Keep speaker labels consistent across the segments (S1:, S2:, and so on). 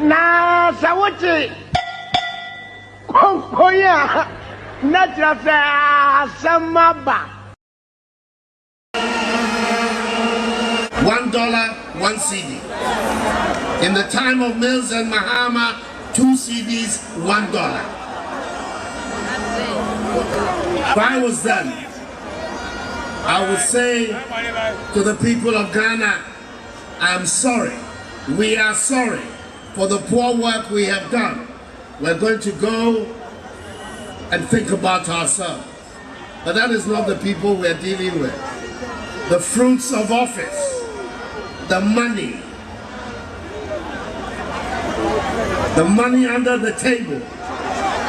S1: Na Sawachi Konkoya Natrasa Samaba.
S2: $1, 1 CD. In the time of Mills and Mahama, 2 CDs, $1. If I was them, I would say to the people of Ghana, I'm sorry. We are sorry for the poor work we have done. We're going to go and think about ourselves. But that is not the people we're dealing with. The fruits of office, the money under the table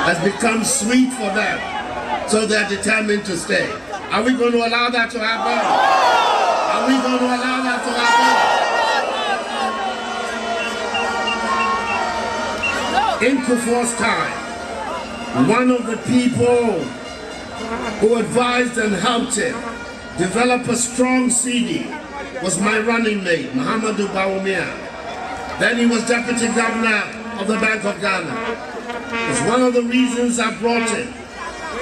S2: has become sweet for them, so they're determined to stay. Are we going to allow that to happen? Are we going to allow that to happen? In Kufuor's time, one of the people who advised and helped him develop a strong CD was my running mate, Muhammadu Bawumia. Then he was deputy governor of the Bank of Ghana. It's one of the reasons I brought him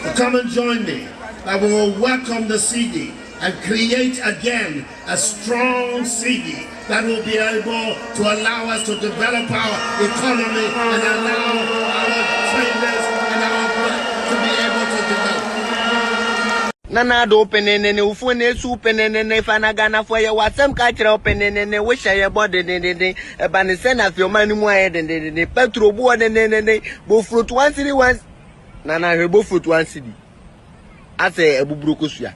S2: to come and join me, that we will work on the CD and create again a strong CD that will be able to allow us to develop our economy and allow our traders and our work to be able to develop.
S1: Nana do penene ufune su penene fana Ghana for your wasam culture penene wish I about the banisena of your money more than the petro board and both fruit 1 city once. Nana her both fruit 1 city. I say a bubrukusia.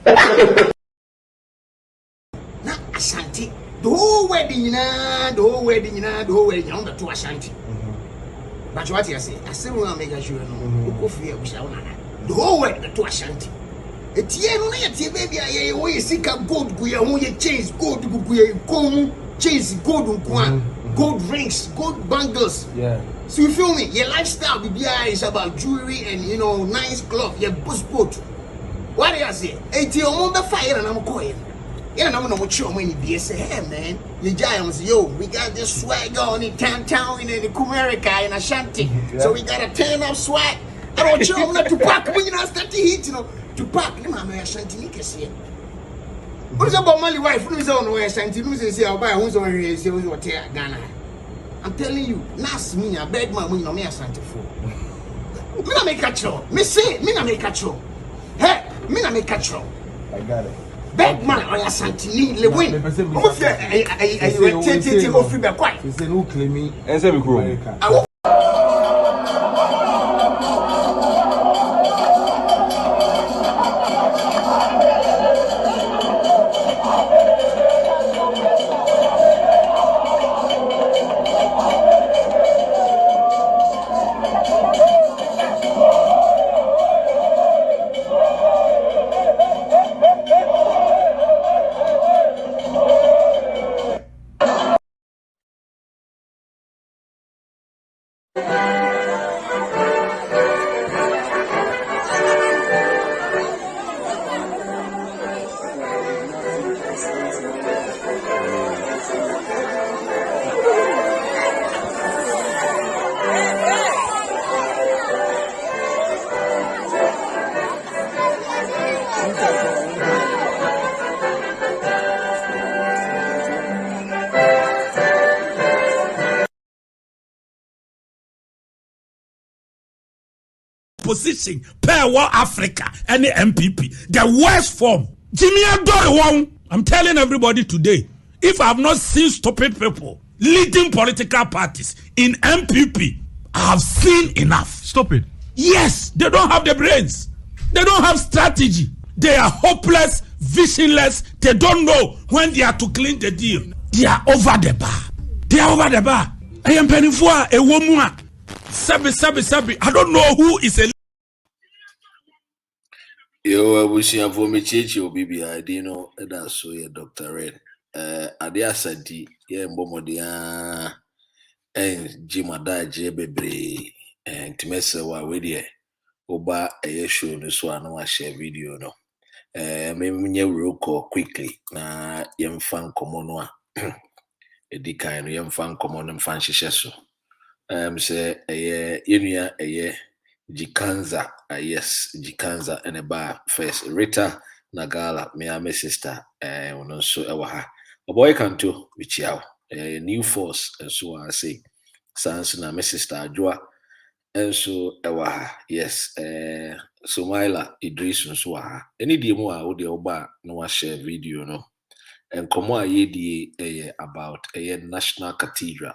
S3: Na Ashanti. The whole wedding, the whole wedding on the two Ashanti. But what you say, I still want to make sure you know. The whole wedding, the two Ashanti. Etienne, baby, I always seek a gold, we are only chains, gold, chains, gold rings, gold bangles.
S4: Yeah.
S3: So you feel me? Your lifestyle, BBI is about jewelry and nice clothes, your bush boat. What do you say? Etienne, the fire and I'm going. Yeah, I'm not sure when you say, hey man, you giants, yo, we got this swag on in town in the Kumerica in Ashanti. Yeah. So we got a 10 of swag. I don't know not to pack when you start to heat, to pack them on Ashanti. Who's about my wife? Who's on Ashanti? Who's say, I'll buy who's on what Ghana. I'm telling you, last me a bad man when you me Ashanti for. Me not make a show. Me say, me not make a show. Hey, me not make a show.
S4: I got it.
S3: Bad man, I am Santini, Le Win. I free back quite.
S4: It's a new claiming and semi crew.
S5: Position per war Africa and the MPP, the worst form. Jimmy Adore, I'm telling everybody today, if I have not seen stupid people leading political parties in MPP, I have seen enough.
S6: Stupid?
S5: Yes, they don't have the brains. They don't have strategy. They are hopeless, visionless. They don't know when they are to clean the deal. They are over the bar. They are over the bar. I am penning for a woman. Sabi. I don't know who is a.
S7: Yo, I wish you for me, Chichi, baby. I didn't know that's so. Yeah, Dr. Red. Adia Sadi, yeah, Bomodia, and Jimada Jebebe, and Timesa Wawedi, Oba, a show, no swan, no share video, no. Maybe real call quickly. Na young fan commonwa. A decline, young fan common and fancy shesso. Say Yenua Jikanza, yes, Jikanza and a bar first. Rita Nagala, my sister, and also Ewaha. A boy can too, which yaw, a new force, and so I say, Sans na my sister Joa, and so Ewaha, yes, Sumaila Idris and so any demo I would oba no share video no, and come on ye about a national cathedral.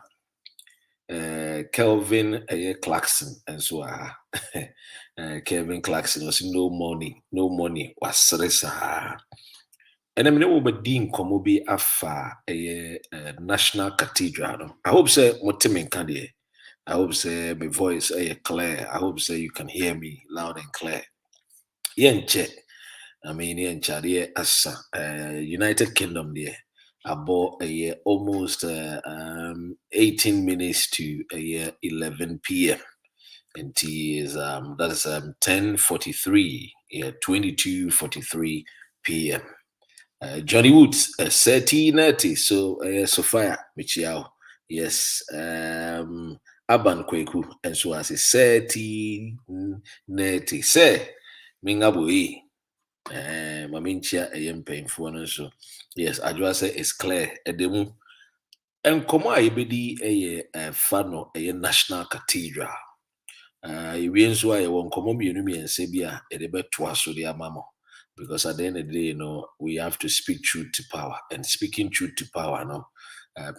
S7: Kelvin Clarkson and so Kelvin Clarkson was no money was resa. And I mean, we be komobi afa a national cathedral. No? I hope say motimin kandi. I hope say my voice clear. I hope say you can hear me loud and clear. Yenche. I mean, yenche asa United Kingdom there. About a year almost 18 minutes to a year 11 p.m. and T is that's 10:43, yeah, 22:43 p.m. Johnny Woods 30:90, so Sophia Michiao, yes, Aban Kweku and so as 30:90 say Mingabui Maminchia a yem painful and so yes, I just say it's clear at the moon. And come on, bedi a fano a national cathedral. You so I won't come me and Sabia a debate twice to the amamo. Because at the end of the day, you know, we have to speak truth to power. And speaking truth to power, no,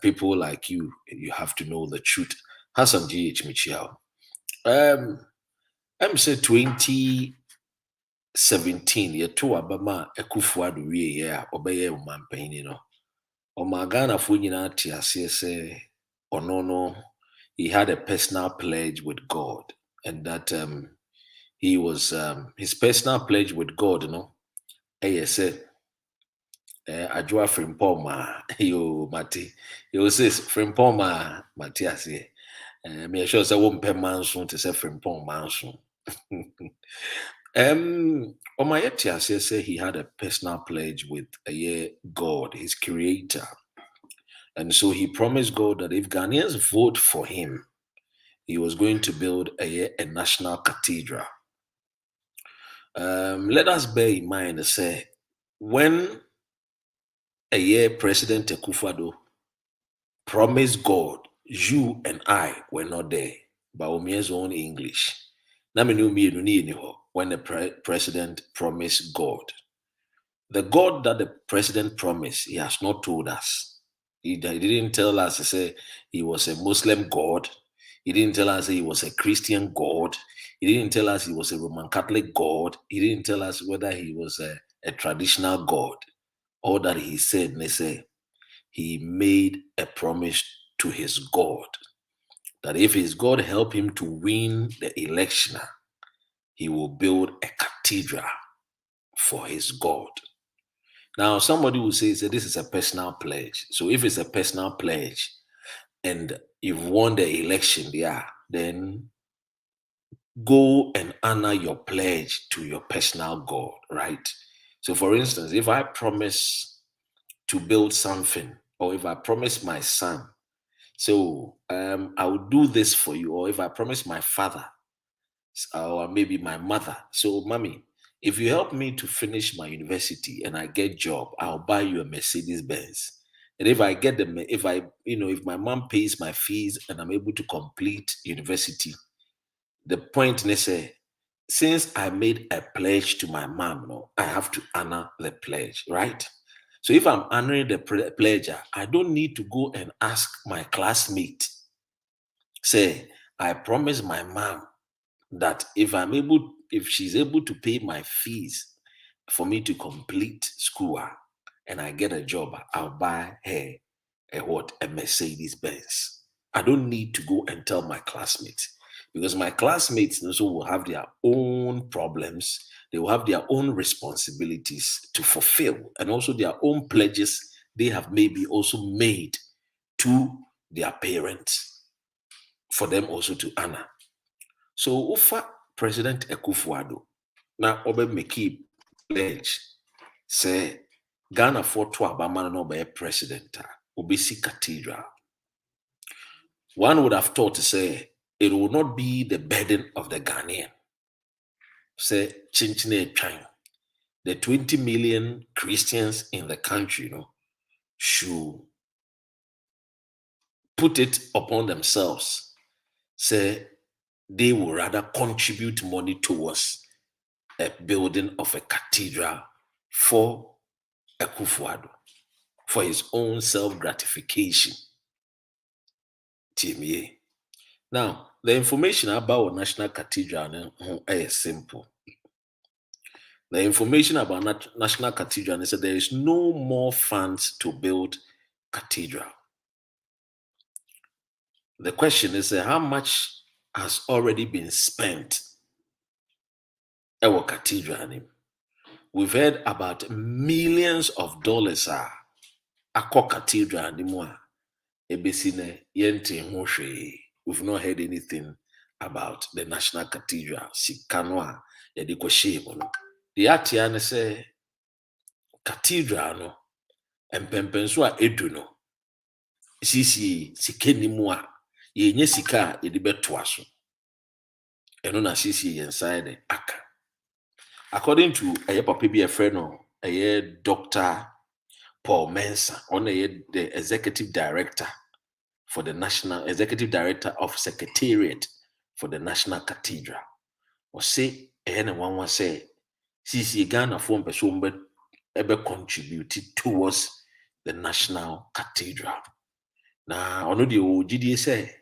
S7: people like you have to know the truth. Hassan GH Michiao. I'm say 2017, year two Abama Ekufuadu yeah, obey man pain, you know. Omagana Funyina Tiasiese Onono, he had a personal pledge with God, and that he was his personal pledge with God, you know. Said Ajua Frimpoma, yo Mati, you says Frimpoma Matias, me sure say won't pay manson to say Frimpom manson. Omayetias say he had a personal pledge with God, his creator. And so he promised God that if Ghanaians vote for him, he was going to build a national cathedral. Let us bear in mind, say, when President Akufo-Addo promised God, you and I were not there, by Omia's own English. When the president promised God, the God that the president promised, he has not told us. He didn't tell us, he was a Muslim God. He didn't tell us he was a Christian God. He didn't tell us he was a Roman Catholic God. He didn't tell us whether he was a traditional God. All that he said, he made a promise to his God that if his God helped him to win the election, he will build a cathedral for his God. Now, somebody will say this is a personal pledge. So if it's a personal pledge and you've won the election, then go and honor your pledge to your personal God, right? So for instance, if I promise to build something, or if I promise my son, so I will do this for you, or if I promise my father, or maybe my mother, so mommy, if you help me to finish my university and I get job, I'll buy you a Mercedes Benz. And if I get if my mom pays my fees and I'm able to complete university, the point is since I made a pledge to my mom, I have to honor the pledge, right? So if I'm honoring the pledge, I don't need to go and ask my classmate, say, I promise my mom that if she's able to pay my fees for me to complete school and I get a job, I'll buy her a Mercedes Benz. I don't need to go and tell my classmates, because my classmates also will have their own problems. They will have their own responsibilities to fulfill, and also their own pledges they have maybe also made to their parents for them also to honor. So Ufa President Akufo-Addo na obe make pledge say Ghana for to abama no be president obesi cathedral. one would have thought to say it will not be the burden of the Ghanaian. Say, chinchine trying. The 20 million Christians in the country, should put it upon themselves. Say, they will rather contribute money towards a building of a cathedral for Akufo-Addo, for his own self-gratification. Now, the information about National Cathedral is simple. The information about National Cathedral is that there is no more funds to build cathedral. The question is how much has already been spent at our cathedral? We've heard about millions of dollars at cathedral. We've not heard anything about the National Cathedral. The Atiane say cathedral no empempenso a edu no sisi sikeni mu a yenye sika yedi betoa so eno na sisi inside aka. According to papa bi a friend no Dr. Paul Mensah, on the executive director for the executive director of Secretariat for the National Cathedral, or say one say CC Ghana form person ever contributed towards the National Cathedral. Now, on the OGD say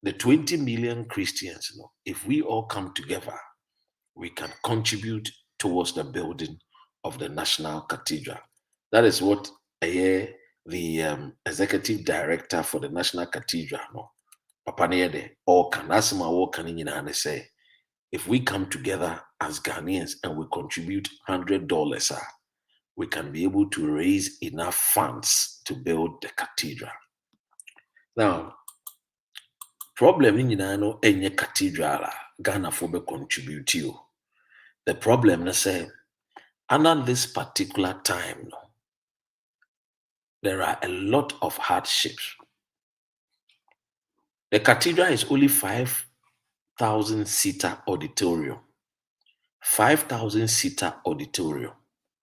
S7: the 20 million Christians, if we all come together, we can contribute towards the building of the National Cathedral. That is what the executive director for the National Cathedral, Papa Nede, all can. That's my work. Can say, if we come together as Ghanaians and we contribute $100, we can be able to raise enough funds to build the cathedral. Now, problem in any cathedral, Ghana for contribute you. The problem is say, under this particular time, there are a lot of hardships. The cathedral is only 5,000-seater auditorium. 5,000-seater auditorium.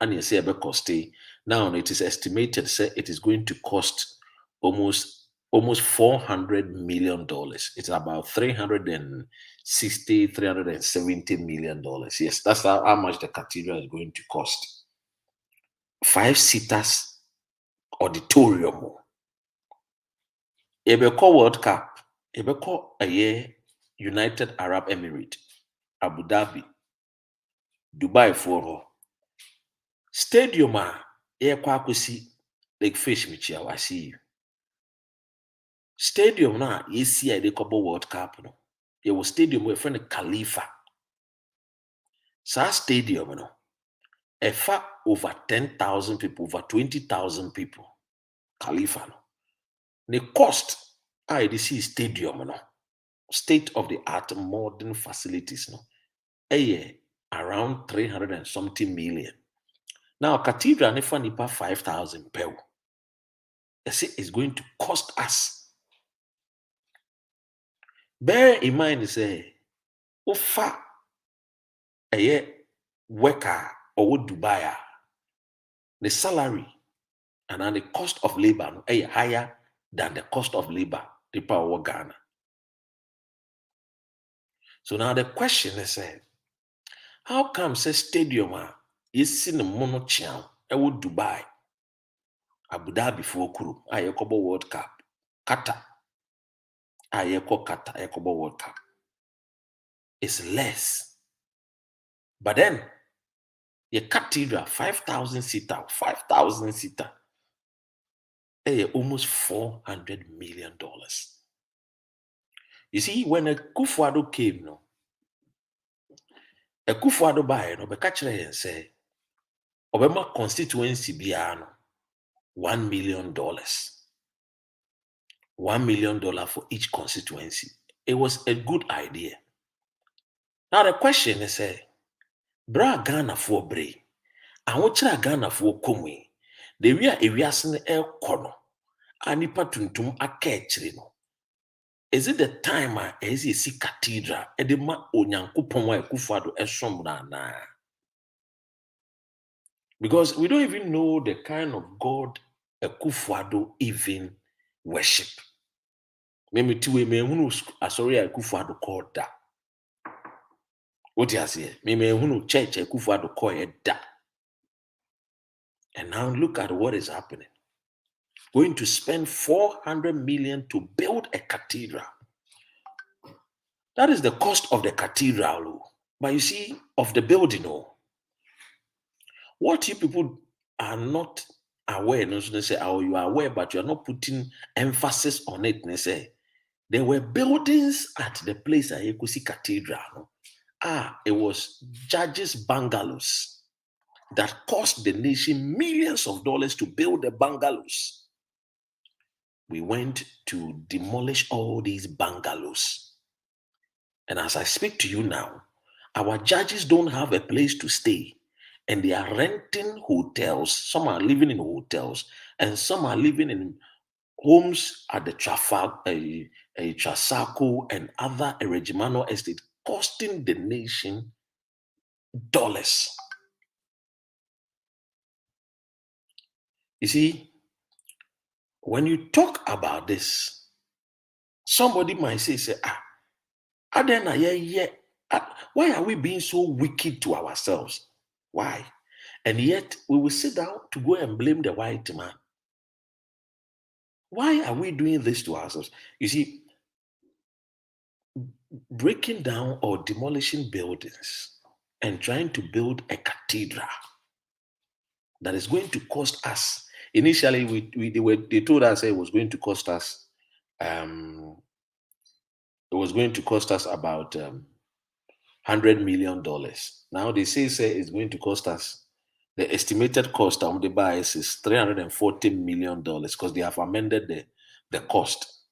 S7: And you say about cost. Now it is estimated say it is going to cost almost $400 million. It's about $370 million. Yes, that's how much the cathedral is going to cost. 5-seaters auditorium. Ebeko World Cup. Ebeko United Arab Emirates, Abu Dhabi, Dubai for stadium like fish michia wasi. Stadium na yesi a de kobo World Cup no. Ye was stadium we friend Khalifa. Sa stadium no. Efa over 10,000 people, over 20,000 people. Khalifa no. The cost IDC stadium no. State of the art modern facilities no. Around 300 and something million. Now cathedral nefa nipa 5,000 per. It's going to cost us. Bear in mind, say, ufa worker or Dubai, the salary and then the cost of labor higher than the cost of labor the power Ghana. So now the question is, how come say stadium is in the mono channel Dubai, Abu Dhabi for Kuru, Ayekobo World Cup, Qatar. Qatar World Cup. It's less. But then, your cathedral, 5,000-seater, almost $400 million. You see, when Akufo-Addo came, Akufo-Addo buy no, but catch and say, Obama constituency biano $1 million. $1 million for each constituency. It was a good idea. Now the question is, bra Ghana for bray, and what Ghana for kumwe? The we are areas in the air corner, and nipa tuntum akechiri no. Is it the time as you see cathedral? Edema onyankopon Akufo-Addo esom na? Because we don't even know the kind of God Akufo-Addo even worship. Meme tiwe me hunu asori Akufo-Addo called that. What you say? Meme hunu church Akufo-Addo called that. And now look at what is happening. Going to spend 400 million to build a cathedral. That is the cost of the cathedral. But you see, of the building, what you people are not aware, no, so they say, oh, you are aware, but you are not putting emphasis on it. They say, there were buildings at the place at Ekusi Cathedral. It was judges' bungalows that cost the nation millions of dollars to build the bungalows. We went to demolish all these bungalows. And as I speak to you now, our judges don't have a place to stay. And they are renting hotels. Some are living in hotels, and some are living in homes at the Trasaco and other Regimano estate, costing the nation dollars. You see, when you talk about this, somebody might say, why are we being so wicked to ourselves? Why? And yet we will sit down to go and blame the white man. Why are we doing this to ourselves? You see, breaking down or demolishing buildings and trying to build a cathedral that is going to cost us. Initially, they told us it was going to cost us. It was going to cost us about $100 million. Now they say it's going to cost us. The estimated cost on the buy is $340 million because they have amended the cost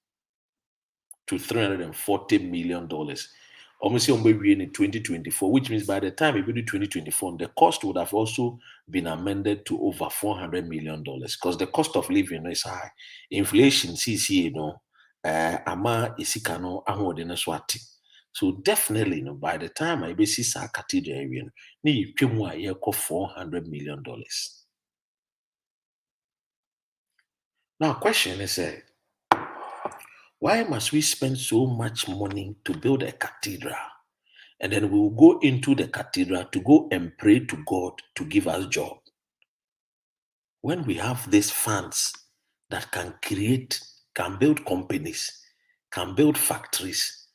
S7: to $340 million. Almost in 2024, which means by the time we do 2024, the cost would have also been amended to over $400 million because the cost of living is high. Inflation, ama isikano ahode swati. So definitely, by the time I see sa cathedral area, ni twemu a $400 million. Now, question is, why must we spend so much money to build a cathedral? And then we will go into the cathedral to go and pray to God to give us job. When we have these funds that can build companies, can build factories,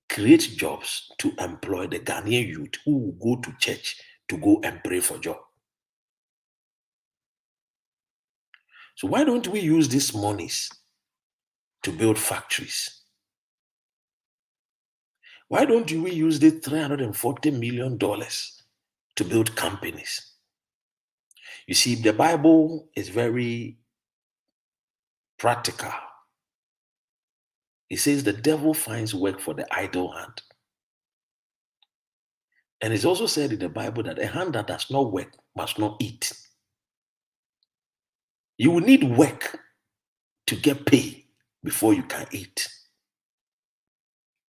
S7: create jobs to employ the Ghanaian youth who will go to church to go and pray for job. So why don't we use these monies to build factories? Why don't we use the $340 million to build companies? You see, the Bible is very practical. It says the devil finds work for the idle hand. And it's also said in the Bible that a hand that does not work must not eat. You will need work to get paid before you can eat.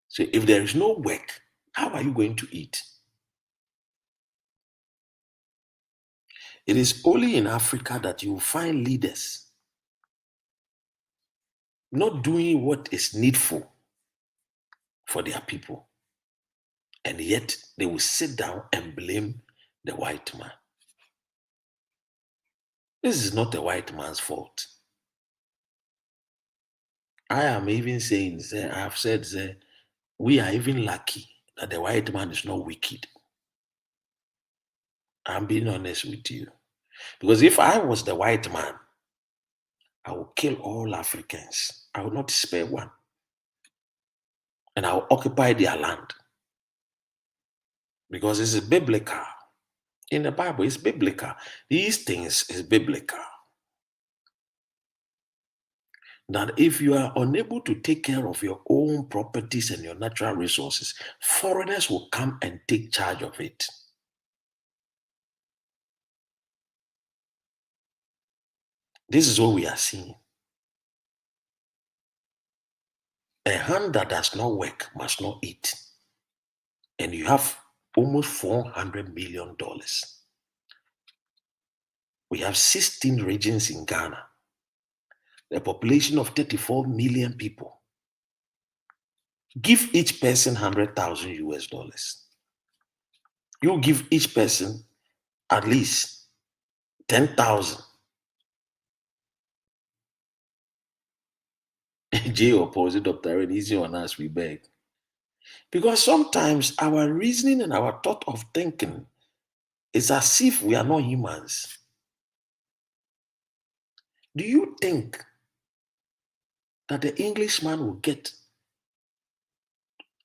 S7: So if there is no work, how are you going to eat? It is only in Africa that you will find leaders not doing what is needful for their people. And yet they will sit down and blame the white man. This is not the white man's fault. I am even saying, I have said, we are even lucky that the white man is not wicked. I'm being honest with you. Because if I was the white man, I would kill all Africans. I would not spare one. And I will occupy their land. Because it's biblical. In the Bible, it's biblical. These things is biblical. That if you are unable to take care of your own properties and your natural resources, foreigners will come and take charge of it. This is what we are seeing. A hand that does not work must not eat. And you have almost $400 million. We have 16 regions in Ghana, a population of 34 million people. Give each person 100,000 US dollars. You give each person at least 10,000. J opposite Dr. Red, easy on us, we beg. Because sometimes our reasoning and our thought of thinking is as if we are not humans. Do you think that the Englishman will get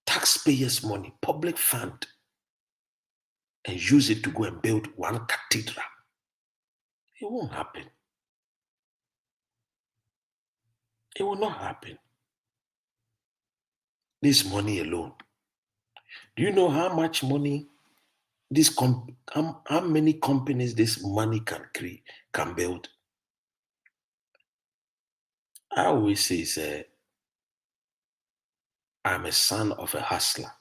S7: taxpayers' money, public fund, and use it to go and build one cathedral? It won't happen. It will not happen. This money alone. Do you know how much money how many companies this money can build? I always say, I'm a son of a hustler.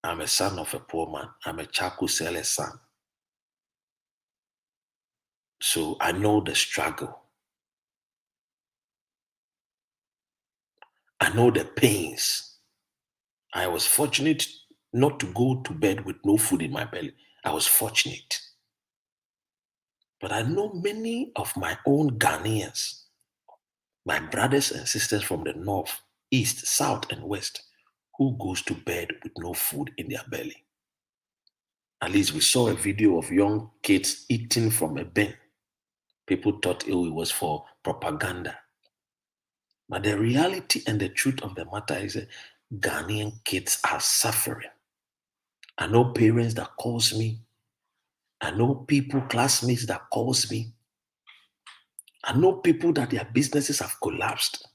S7: I'm a son of a poor man. I'm a charcoal seller's son. So I know the struggle. I know the pains. I was fortunate not to go to bed with no food in my belly. I was fortunate. But I know many of my own Ghanaians, my brothers and sisters from the north, east, south, and west, who goes to bed with no food in their belly. At least we saw a video of young kids eating from a bin. People thought it was for propaganda. But the reality and the truth of the matter is that Ghanaian kids are suffering. I know parents that calls me. I know people, classmates that calls me. I know people that their businesses have collapsed.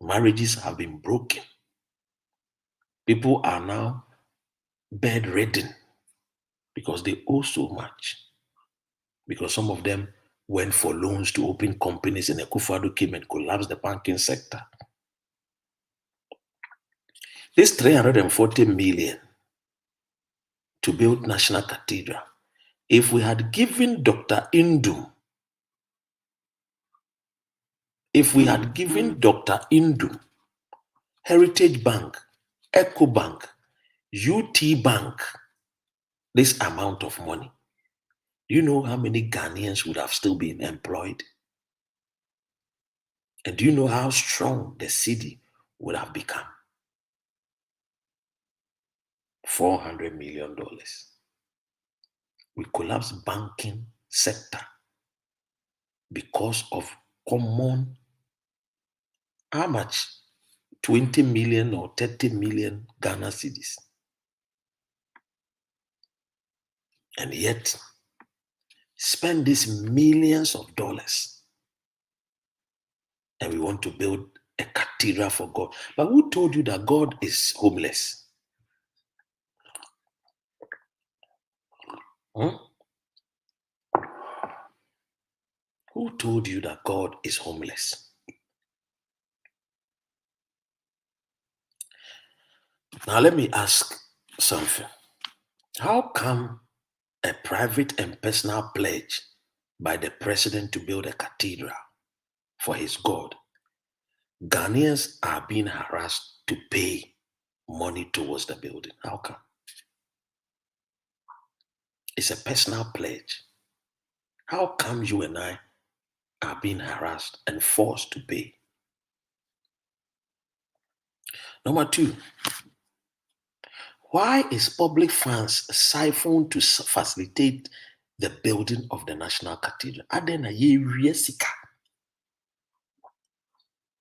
S7: Marriages have been broken. People are now bedridden because they owe so much. Because some of them went for loans to open companies and Akufo-Addo came and collapsed the banking sector. This 340 million to build National Cathedral, if we had given Dr. Indum, Heritage Bank, Eco Bank, UT Bank, this amount of money, do you know how many Ghanaians would have still been employed? And do you know how strong the city would have become? $400 million. We collapsed banking sector because of common, how much? 20 million or 30 million Ghana cedis. And yet, spend these millions of dollars and we want to build a cathedral for God. But who told you that God is homeless? Who told you that God is homeless? Now let me ask something. How come a private and personal pledge by the president to build a cathedral for his God, Ghanaians are being harassed to pay money towards the building? How come? It's a personal pledge. How come you and I are being harassed and forced to pay? Number two, why is public funds siphoned to facilitate the building of the National Cathedral?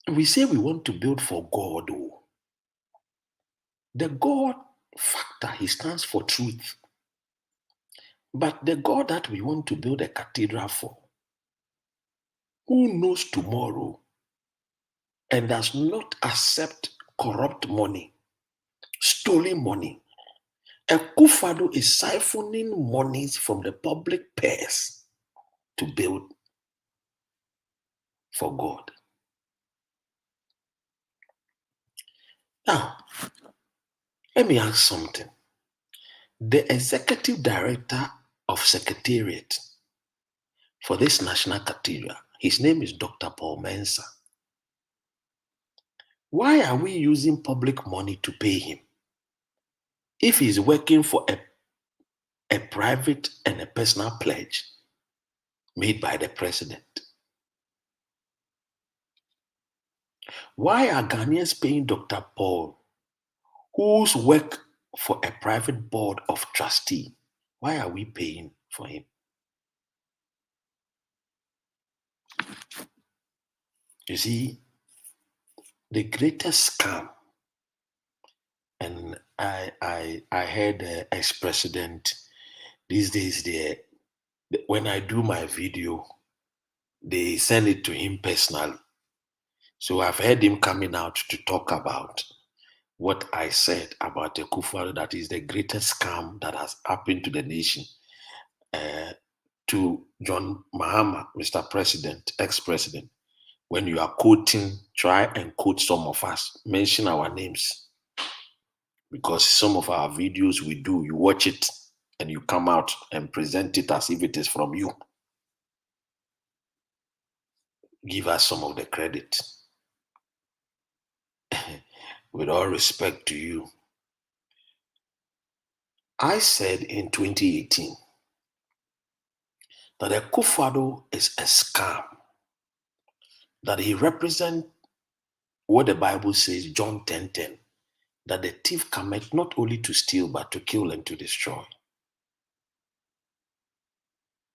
S7: We say we want to build for God. Oh. The God factor, he stands for truth. But the God that we want to build a cathedral for, who knows tomorrow and does not accept corrupt money, stolen money. Akufo-Addo is siphoning monies from the public purse to build for God. Now, let me ask something. The executive director of Secretariat for this National Cathedral, his name is Dr. Paul Mensah. Why are we using public money to pay him if he's working for a private and a personal pledge made by the president? Why are Ghanaians paying Dr. Paul, whose work for a private board of trustee? Why are we paying for him? You see, the greatest scam, and I heard the ex-president these days, when I do my video, they send it to him personally. So I've heard him coming out to talk about what I said about the Akufo-Addo, that is the greatest scam that has happened to the nation. To John Mahama, Mr. President, ex-president, when you are quoting, try and quote some of us, mention our names. Because some of our videos we do, you watch it and you come out and present it as if it is from you. Give us some of the credit. With all respect to you, I said in 2018 that Akufo-Addo is a scam, that he represents what the Bible says, John 10:10, that the thief cometh not only to steal, but to kill and to destroy.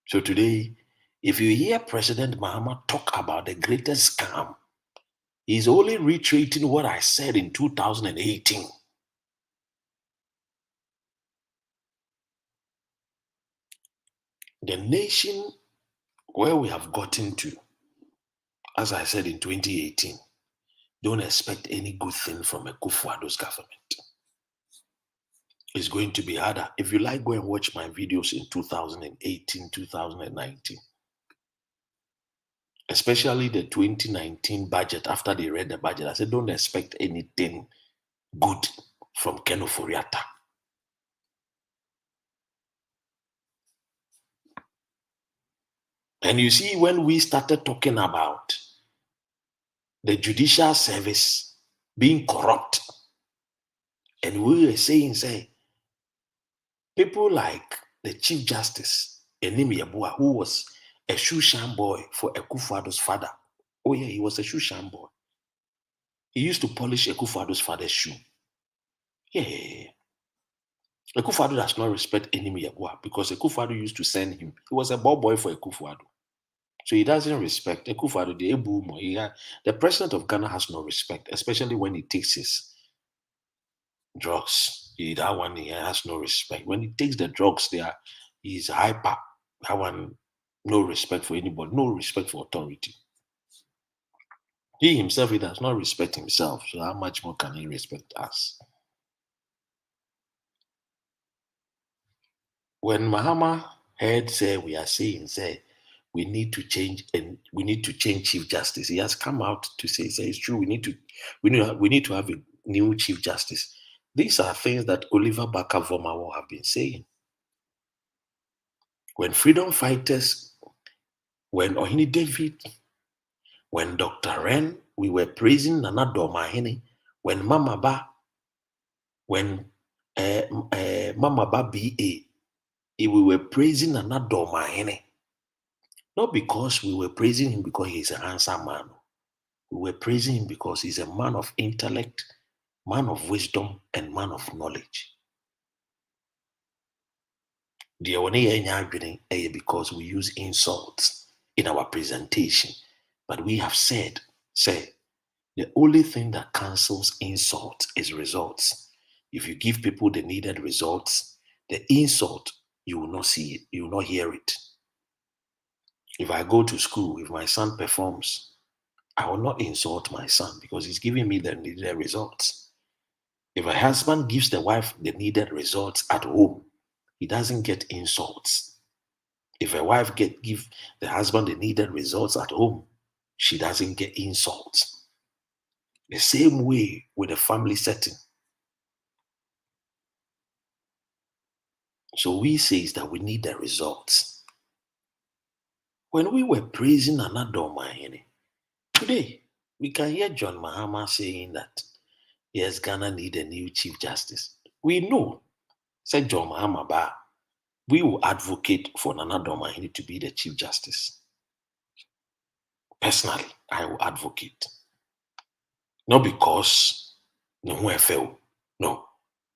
S7: So today, if you hear President Mahama talk about the greatest scam, he's only reiterating what I said in 2018. The nation where we have gotten to, as I said in 2018, don't expect any good thing from Akufo-Addo's government. It's going to be harder. If you like, go and watch my videos in 2018, 2019. Especially the 2019 budget. After they read the budget, I said, don't expect anything good from Ken Ofori-Atta. And you see, when we started talking about the judicial service being corrupt, and we were saying, say, people like the Chief Justice, Enim Yeboah, who was a shoeshine boy for Akufo-Addo's father. Oh yeah, he was a shoeshine boy. He used to polish Akufo-Addo's father's shoe. Yeah. Akufo-Addo does not respect Enim Yeboah because Akufo-Addo used to send him. He was a ball boy for Akufo-Addo. So he doesn't respect Akufo-Addo. The president of Ghana has no respect, especially when he takes his drugs. That one, he has no respect. When he takes the drugs, he's hyper. That one, no respect for anybody, no respect for authority. He himself, he does not respect himself. So how much more can he respect us? When Mahama heard say we are saying, say, we need to change Chief Justice, he has come out to say it's true. We need to have a new Chief Justice. These are things that Oliver Barker-Vormawor have been saying. When freedom fighters, when Ohini David, when Dr. Ren, we were praising Nana Dormahene, when Mama Ba, when Mama Ba B.A., we were praising Nana Dormahene. Not because we were praising him because he's a handsome man. We were praising him because he's a man of intellect, man of wisdom, and man of knowledge. Because we use insults in our presentation. But we have said, the only thing that cancels insults is results. If you give people the needed results, the insult, you will not see it, you will not hear it. If I go to school, if my son performs, I will not insult my son because he's giving me the needed results. If a husband gives the wife the needed results at home, he doesn't get insults. If a wife give the husband the needed results at home, she doesn't get insults. The same way with the family setting. So we say that we need the results. When we were praising Anadol Mahene, today we can hear John Mahama saying that yes, Ghana need a new Chief Justice. We know, said John Mahama Ba, we will advocate for Anadol Mahene to be the Chief Justice. Personally, I will advocate. Not because no fell. No.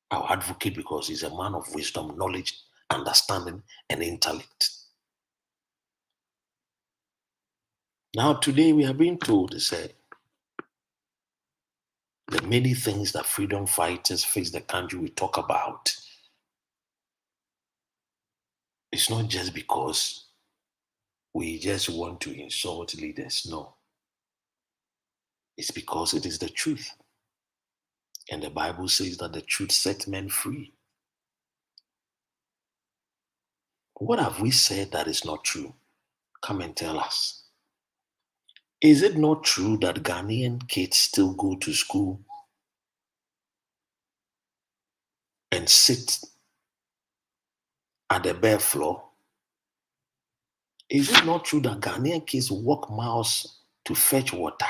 S7: I will advocate because he's a man of wisdom, knowledge, understanding, and intellect. Now, today we are being told to say the many things that freedom fighters face the country we talk about. It's not just because we just want to insult leaders. No. It's because it is the truth. And the Bible says that the truth sets men free. What have we said that is not true? Come and tell us. Is it not true that Ghanaian kids still go to school and sit at the bare floor? Is it not true that Ghanaian kids walk miles to fetch water?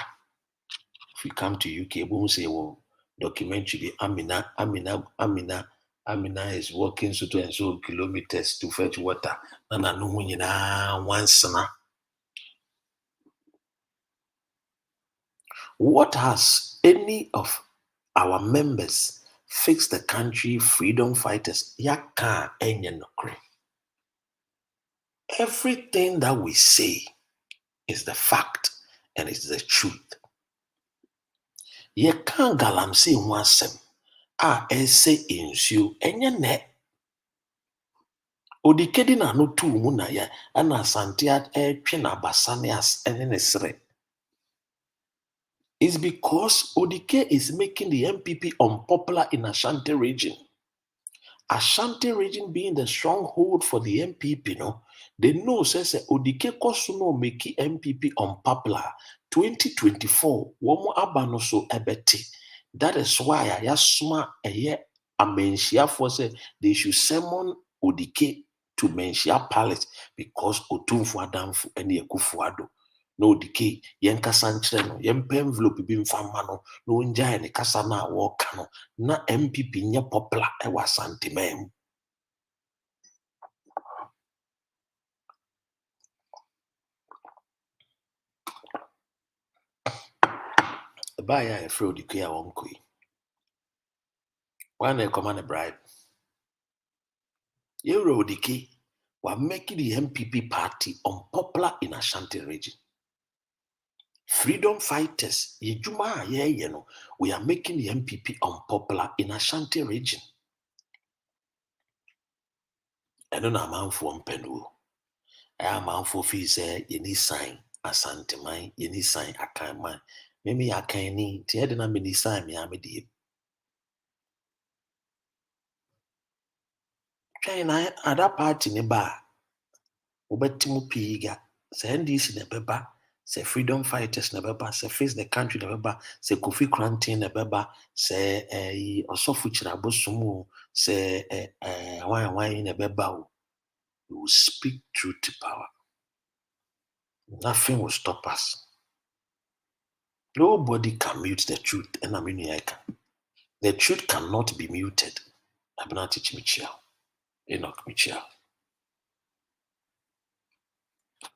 S7: If you come to UK, we will say, well, documentary, Amina is walking so and so kilometers to fetch water. What has any of our members fixed the country freedom fighters? Everything that we say is the fact and it's the truth. Ye can't galamsey wasem ese insu enye odikedi na no tu mu na ya ana santia twe na basane as enesre. It's because Odike is making the MPP unpopular in Ashanti region. Ashanti region being the stronghold for the MPP, they know says Odike Kosuno make MPP unpopular. 2024, womo abano so ebeti. That is why I asma a amenshia for say they should summon Odike to Menshia Palace because Otumfu Adamfu and Yekufuado. No decay, yen kasanchre yen envelope bi mfama no njae ne kasa na woka no na MPP nye popular e wa santimem. Ba ya e fro decay a wonkoi. One e command a bribe. Ye ro decay wa making the MPP party unpopular in Ashanti region. Freedom fighters, ye juma ye no, we are making the MPP unpopular in Ashanti region. I don't know man for mpenu. I am man for fee say you need sign asante man, you need sign akan man. Maybe I can need to na many sign me amedi. China at that party ne ba. Ubetimu piga. Say NDC ne beba. Say freedom fighters ne beba. Say face the country ne beba. Say Kofi Quarantine ne beba. Say Osofu Chirabosumu. Say why ne beba. We will speak truth to power. Nothing will stop us. Nobody can mute the truth, and I mean I can. The truth cannot be muted. I'm not teaching Michelle. Enoch Michelle.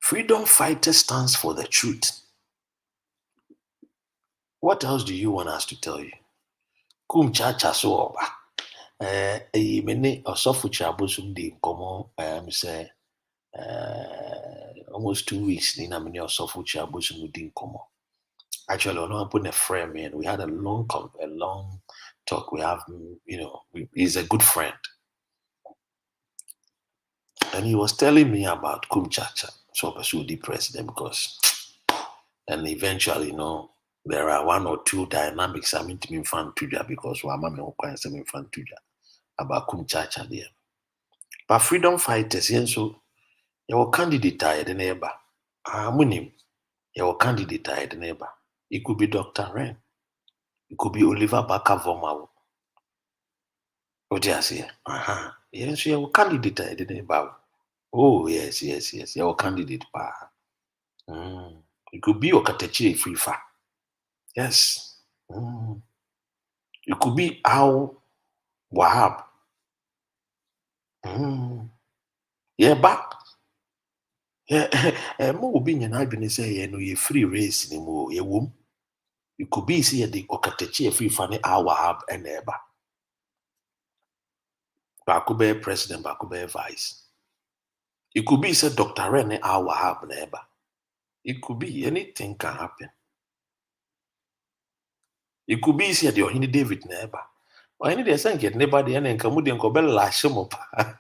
S7: Freedom fighter stands for the truth. What else do you want us to tell you? Kum chacha so oba. Mene osofu chabosum di nkomo say almost 2 weeks ni na mene osofu chabosum di nkomo. Actually, I'm not putting a frame in. We had a long talk. We have, he's a good friend. And he was telling me about Kumchacha. So I pursued the president because, and eventually, there are 1 or 2 dynamics I'm into me fan tuja because Wamame Okwansem fan tuja about Kumchacha there. But freedom fighters, so your candidate are the neighbor. Your candidate are the neighbor. It could be Dr. Ren. It could be Oliver Barker-Vorma. What do you say? Yes, you're a candidate. I didn't bow. Oh, yes. You're a candidate. It could be Okatechi Frifa. Yes. It could be Al Wahab. Yeah, but mo will be an adwene say no ye free race ni mo ye wom. It could be see the Okatechi Frifa ne Al Wahab and eba. Baako bɛyɛ president, baako bɛyɛ vice. It could be say Dr. Rene Al Wahab na eba. It could be anything can happen. It could be say the Ohini David na eba. Ohini de say get neighbor de na nka mu de nko bɛ lashe mo pa.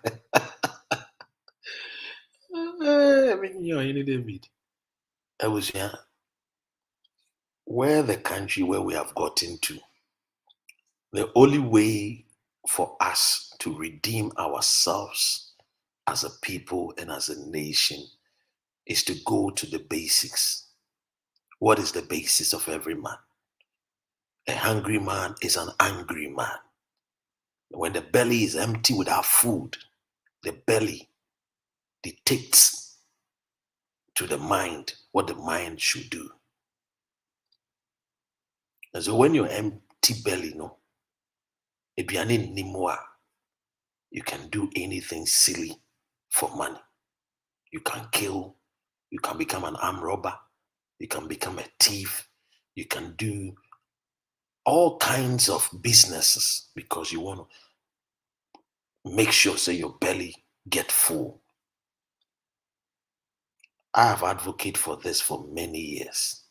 S7: Ohini David. I was here. Where the country where we have gotten to, the only way for us to redeem ourselves as a people and as a nation is to go to the basics. What is the basis of every man? A hungry man is an angry man. When the belly is empty without food, the belly dictates to the mind what the mind should do. And so when you're empty belly, you can do anything silly for money. You can kill, you can become an armed robber, you can become a thief, you can do all kinds of businesses because you want to make sure say your belly get full. I have advocated for this for many years.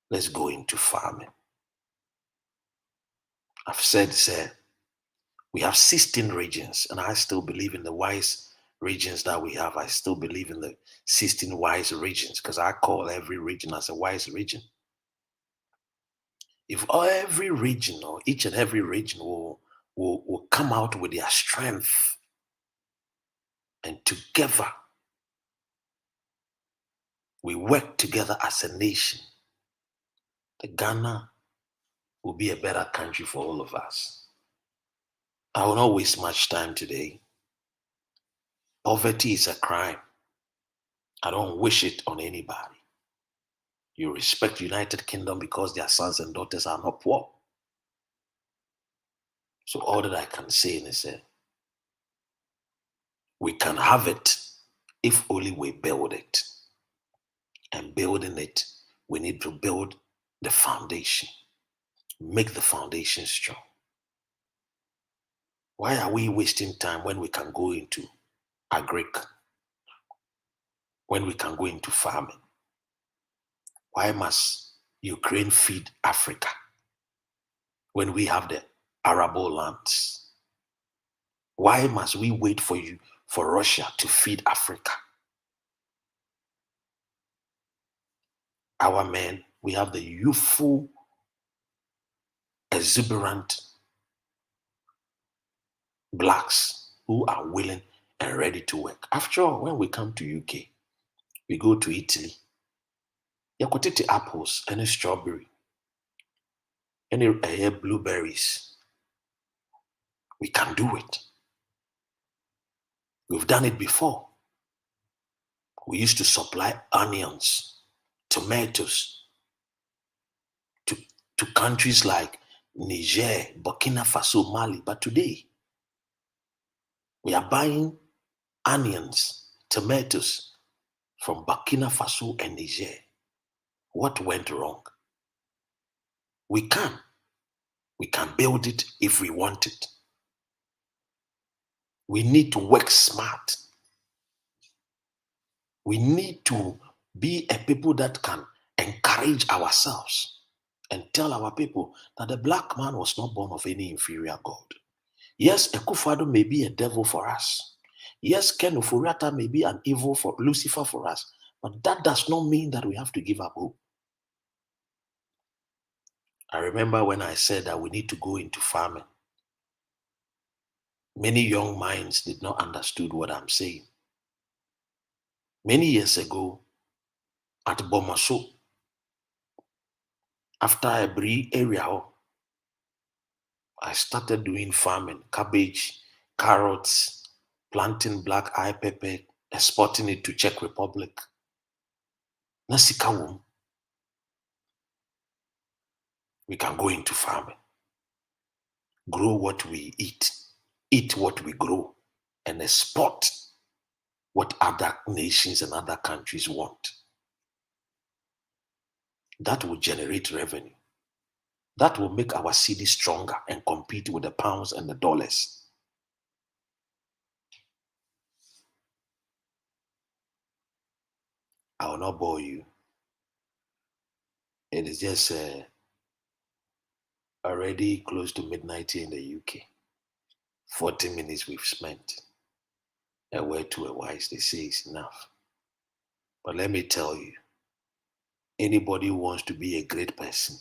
S7: Let's go into farming. I've said, we have 16 regions, and I still believe in the wise regions that we have. I still believe in the 16 wise regions because I call every region as a wise region. If every region or each and every region will come out with their strength and together we work together as a nation, the Ghana will be a better country for all of us. I will not waste much time today. Poverty is a crime. I don't wish it on anybody. You respect United Kingdom because their sons and daughters are not poor. So all that I can say is we can have it if only we build it. And building it, we need to build the foundation. Make the foundation strong. Why are we wasting time when we can go into agric? When we can go into farming? Why must Ukraine feed Africa when we have the arable lands? Why must we wait for Russia to feed Africa? Our men, we have the youthful, exuberant blacks who are willing and ready to work. After all, when we come to UK, we go to Italy, yakotete apples, any strawberry, any blueberries. We can do it. We've done it before. We used to supply onions, tomatoes to countries like Niger, Burkina Faso, Mali. But today, we are buying onions, tomatoes from Burkina Faso and Niger. What went wrong? We can build it if we want it. We need to work smart. We need to be a people that can encourage ourselves and tell our people that the black man was not born of any inferior God. Yes, Akufo-Addo may be a devil for us. Yes, Ken Ofori-Atta may be an evil for Lucifer for us. But that does not mean that we have to give up hope. I remember when I said that we need to go into farming. Many young minds did not understand what I'm saying. Many years ago, at Bomaso, after a brief area, I started doing farming, cabbage, carrots, planting black eye pepper, exporting it to Czech Republic. Na sika wom. We can go into farming, grow what we eat what we grow, and export what other nations and other countries want. That will generate revenue. That will make our city stronger and compete with the pounds and the dollars. I will not bore you. It is just already close to midnight here in the UK. 40 minutes we've spent. A word to a wise, they say is enough. But let me tell you, anybody who wants to be a great person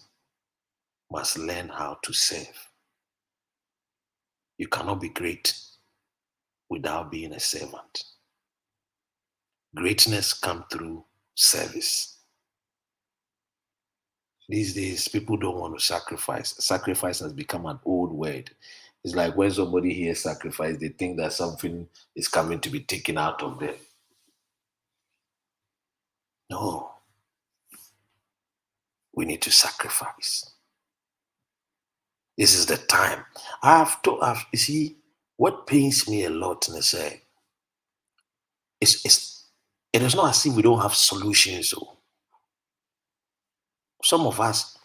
S7: must learn how to serve. You cannot be great without being a servant. Greatness comes through service. These days, people don't want to sacrifice. Sacrifice has become an old word. It's like when somebody hears sacrifice, they think that something is coming to be taken out of them. No. We need to sacrifice. This is the time. You see, what pains me a lot in say, it is not as if we don't have solutions. So. Some of us,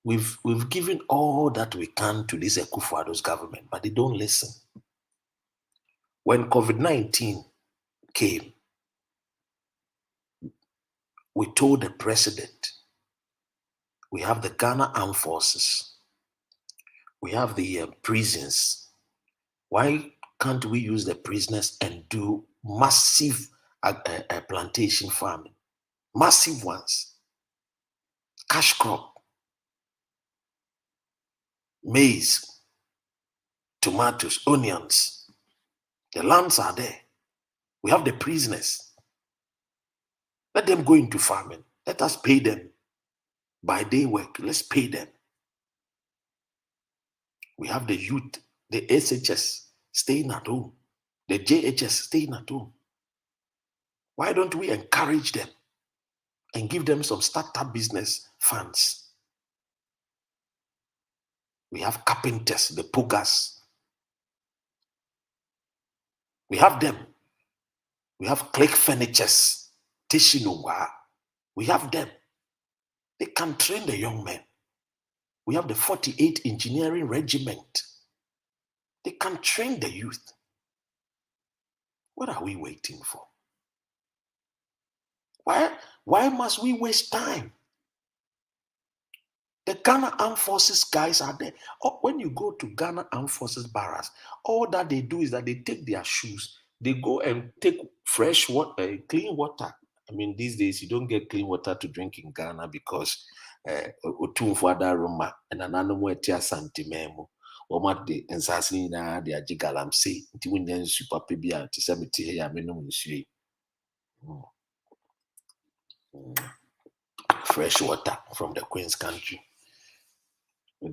S7: we've given all that we can to this Akufo-Addo's government, but they don't listen. When COVID-19 came, we told the president, we have the Ghana Armed Forces, we have the prisons. Why can't we use the prisoners and do massive plantation farming? Massive ones. Cash crop. Maize. Tomatoes, onions. The lands are there. We have the prisoners. Let them go into farming. Let us pay them by day work. Let's pay them. We have the youth, the SHS staying at home, the JHS staying at home. Why don't we encourage them and give them some startup business funds? We have carpenters, the poggers. We have them. We have click furnitures, Tishinungwa. We have them. They can train the young men. We have the 48 Engineering Regiment. They can train the youth. What are we waiting for? Why must we waste time? The Ghana Armed Forces guys are there. When you go to Ghana Armed Forces barracks, all that they do is that they take their shoes, they go and take fresh water, clean water. I mean, these days you don't get clean water to drink in Ghana because Roma and an animal tia santimemo. Or the ensasina, the ajigalam say, Tiwinian super pibia, Tisamiti, here, minimum. Fresh water from the Queen's country. We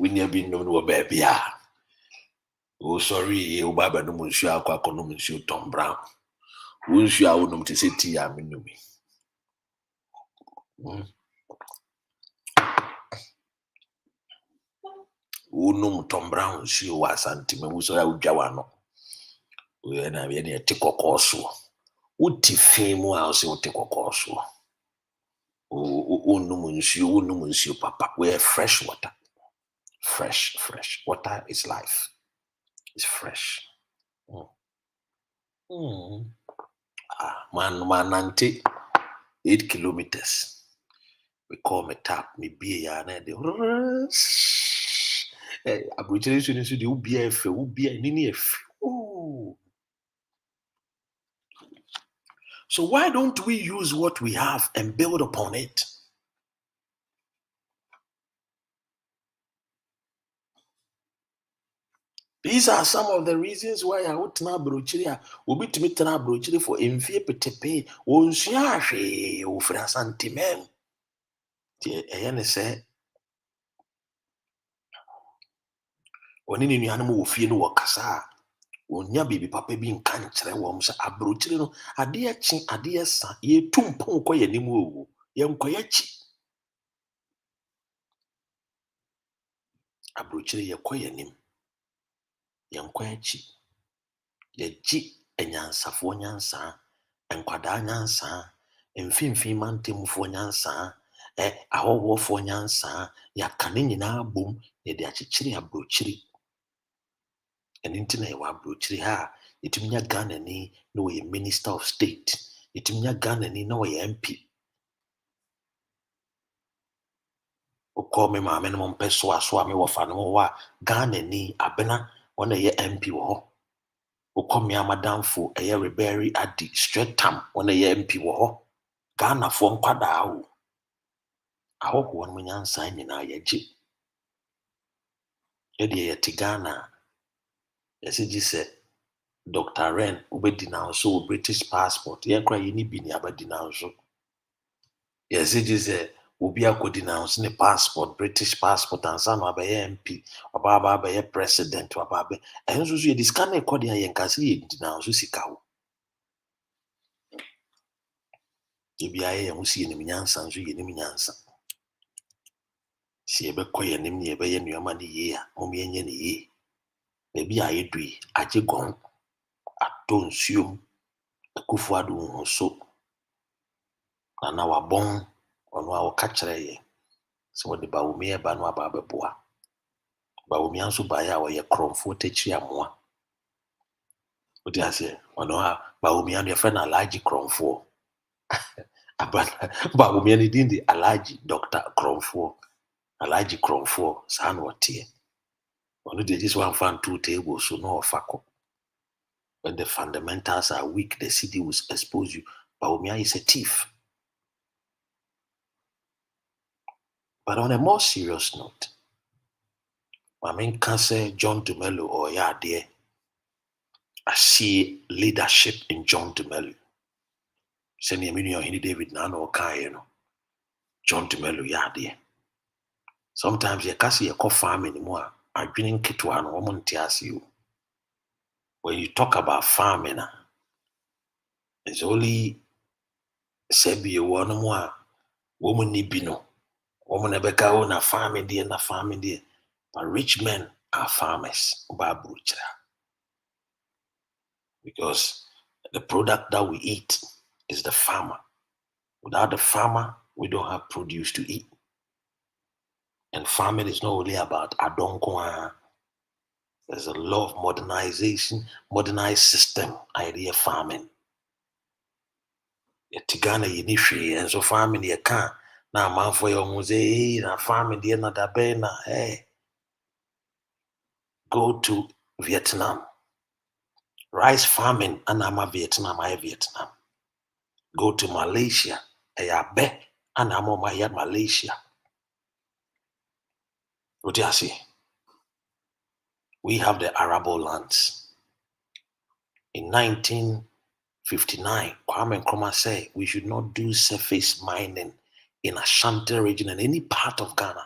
S7: never been known what baby. Oh, sorry, you baba no monsieur aqua monsieur Tom Brown. Won't you out to say tea? I mean, Tom Brown, she was anti me, so I would jawano. We are not any take a course. Would fame was you take a course. Oh, no, monsieur, papa, we're fresh water. Fresh water is life. It's fresh. Man, auntie, 8 kilometers. We call me tap, me beer, and the Aboriginal students do beer, nini. So why don't we use what we have and build upon it? These are some of the reasons why I would not brochire, will be to meet an brochire for envy petepe, won't she, or for a sentiment. The say, Oni ni nuanom wɔ fie no wɔ kasa a wonya baby papa bi nka nkyerɛ wɔm sɛ aburokyire no adeɛ kye adeɛ sa yɛtu mpɔn kɔ yɛn anim owu yɛnkɔ yɛkyi aburokyire yɛkɔ yɛn anim yɛnkɔ yɛkyi yɛgye anyansafoɔ nyansaa nkwadaa nyansaa mfimfini mantemmufoɔ nyansaa ahɔhoɔfoɔ nyansaa yɛaka ne nyinaa bom yɛde akyekyere aburokyire ɛno nti na yɛwɔ aburokyire ha a yɛtumi nya Ghanani na wɔyɛ Minister of State yɛtumi nya Ghanani na wɔyɛ MP wokɔ me maame no mo mpɛ so a me wɔfa no hɔ a Ghanani abena wɔna yɛ MP wɔ hɔ wokɔ me amadamfo ɛyɛ Reberi Adi straight tam wɔna yɛ MP wɔ hɔ Ghanafoɔ nkwadaa o ahɔhoɔ no nyansaa nyinaa yɛgye yɛdeɛ yɛte Ghana yɛsɛ gye sɛ Dr. Ren wobɛdi na so wɔ British passport yɛnkora yɛni bi ne abɛdi na so yɛsɛ gye sɛ obi akɔdi na so ne passport British passport ansa na wabɛyɛ MP wabaaba abɛyɛ president wabaabɛ ɛno nso so yɛde sika no ɛkɔde a yɛnka sɛ yɛdi na so sika wo ebia yɛ ho si yɛnim nyansa nso yɛnim nyansa si yɛbɛkɔ yɛnim ne yɛbɛyɛ nneɛma no yie a mom yɛnyɛ ne yie baabi a yɛdui agye gɔn atɔ nsuom Akufo-Addo ho so na wabɔn ɔno a wɔka kyerɛ yɛ sɛ wɔde Bawumia ba no aba abɛboa Bawumia nso baeɛ a wɔyɛ korɔmfoɔ takyiri amoa wode aseɛ ɔno a Bawumia no yɛfrɛ no Alhaji Korɔmfoɔ Bawumia no din de Alhaji Dr. Korɔmfoɔ Alhaji Korɔmfoɔ saa na ɔteɛ ɔno de gye sɛ wamfa nto table so na ɔfa kɔ when the fundamentals are weak the city will expose you Bawumia is a thief. But on a more serious note, I mean, can say John Dumelo or Yadie, I see leadership in John Dumelo. Send me a Henry David Nano or Kayano. John Dumelo Yadie. Sometimes you can't see a co farm anymore. I drink Kituan woman tears you. When you talk about farming, it's only Sebi one more woman Nibino. Woman Ebeka na farming there, na farming there. But rich men are farmers. Because the product that we eat is the farmer. Without the farmer, we don't have produce to eat. And farming is not only about adonkwa. There's a lot of modernization, modernized system idea farming. Tigana yinishi and so farming you can't. Na man for your muse na farming there na dabena. Hey, go to Vietnam. Rice farming anama Vietnam, I Vietnam. Go to Malaysia, ayabe anama maya Malaysia. What do you see? We have the arable lands. In 1959, Kwame Nkrumah said we should not do surface mining in Ashanti region and any part of Ghana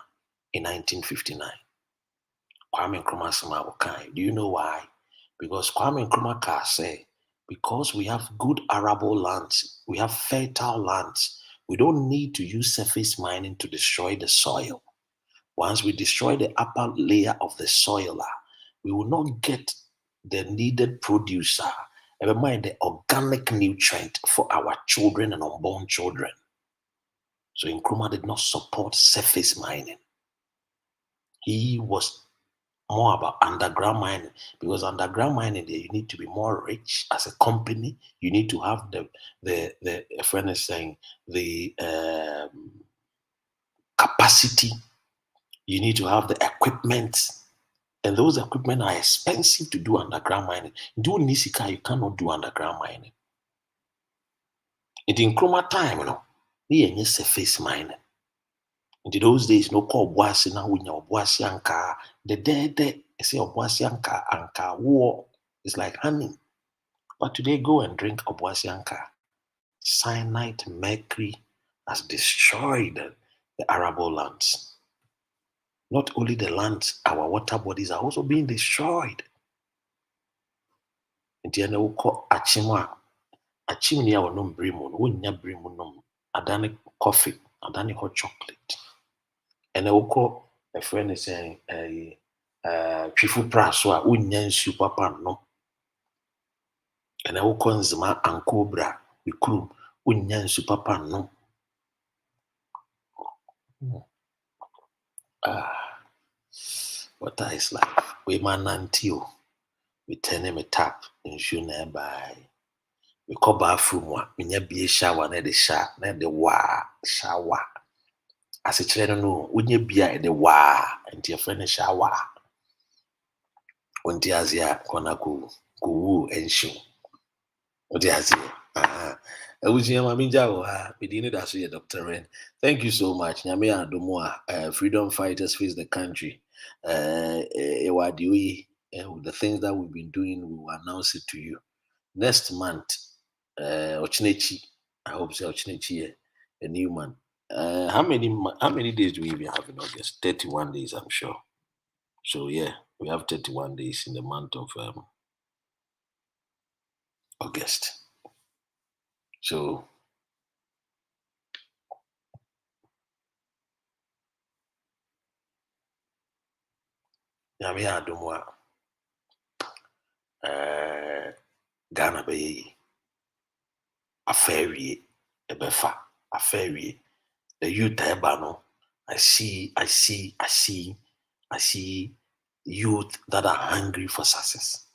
S7: in 1959. Kwame Nkrumah said, do you know why? Because Kwame Nkrumah said, because we have good arable lands, we have fertile lands, we don't need to use surface mining to destroy the soil. Once we destroy the upper layer of the soil, we will not get the needed produce, never mind the organic nutrient for our children and unborn children. So Nkrumah did not support surface mining. He was more about underground mining, because underground mining there you need to be more rich as a company. You need to have the a friend is saying the capacity. You need to have the equipment, and those equipment are expensive to do underground mining. Do Nisika, you cannot do underground mining. In the Nkrumah time, he surface mining. In those days, no call Boasi now when your Boasi anka. The day say Boasi anka war is like honey. But today go and drink Boasi anka. Cyanide, mercury has destroyed the arable lands. Not only the lands, our water bodies are also being destroyed. And you know, achimwa, achimni our num brimu, wunya brimu num, adani coffee, adani hot chocolate. And a friend is saying, chifu praswa, wunya nsu papa no. And I will nzima ankobra, the crew, wunya nsu papa no. Water is life. We man until we turn him a tap in shoe nearby. We call bathroom one. We never be a shower, near the shower, near the shower. As a children know, when you be at the and your friend shower. When the Asia gonna go woo and show. What the Asia? I wish you a minja we didn't ask you, Dr. Ren. Thank you so much. Nyamea Domoa, freedom fighters face the country. The things that we've been doing, we will announce it to you. Next month, Ochinechi, I hope so, Ochinechi, a new month. How many days do we even have in August? 31 days, I'm sure. So yeah, we have 31 days in the month of August. So Nyame Adomwa, Ghana be a fairy, a befa, a fairy. The youth ebano. I see youth that are hungry for success.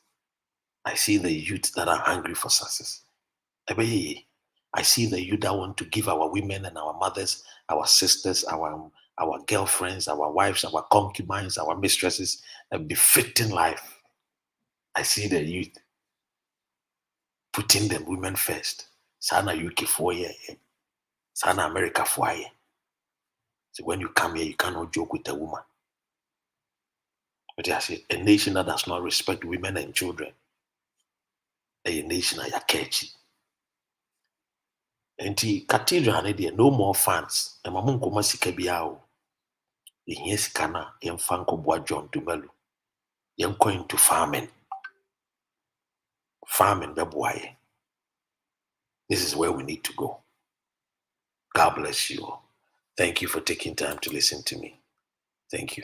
S7: I see the youth that are hungry for success. I see the youth that want to give our women and our mothers, our sisters, our girlfriends, our wives, our concubines, our mistresses a befitting life. I see the youth putting the women first. Sana UK for year, Sana America for year. So when you come here, you cannot joke with a woman. But I say a nation that does not respect women and children, a nation like Yakechi. And the Cathedral, no more fans. And Mamun Komasika Biao. Yes, Kana, Yan Fanko Bois John Dumelu. Yan going to farming. Farming, Babuaye. This is where we need to go. God bless you all. Thank you for taking time to listen to me. Thank you.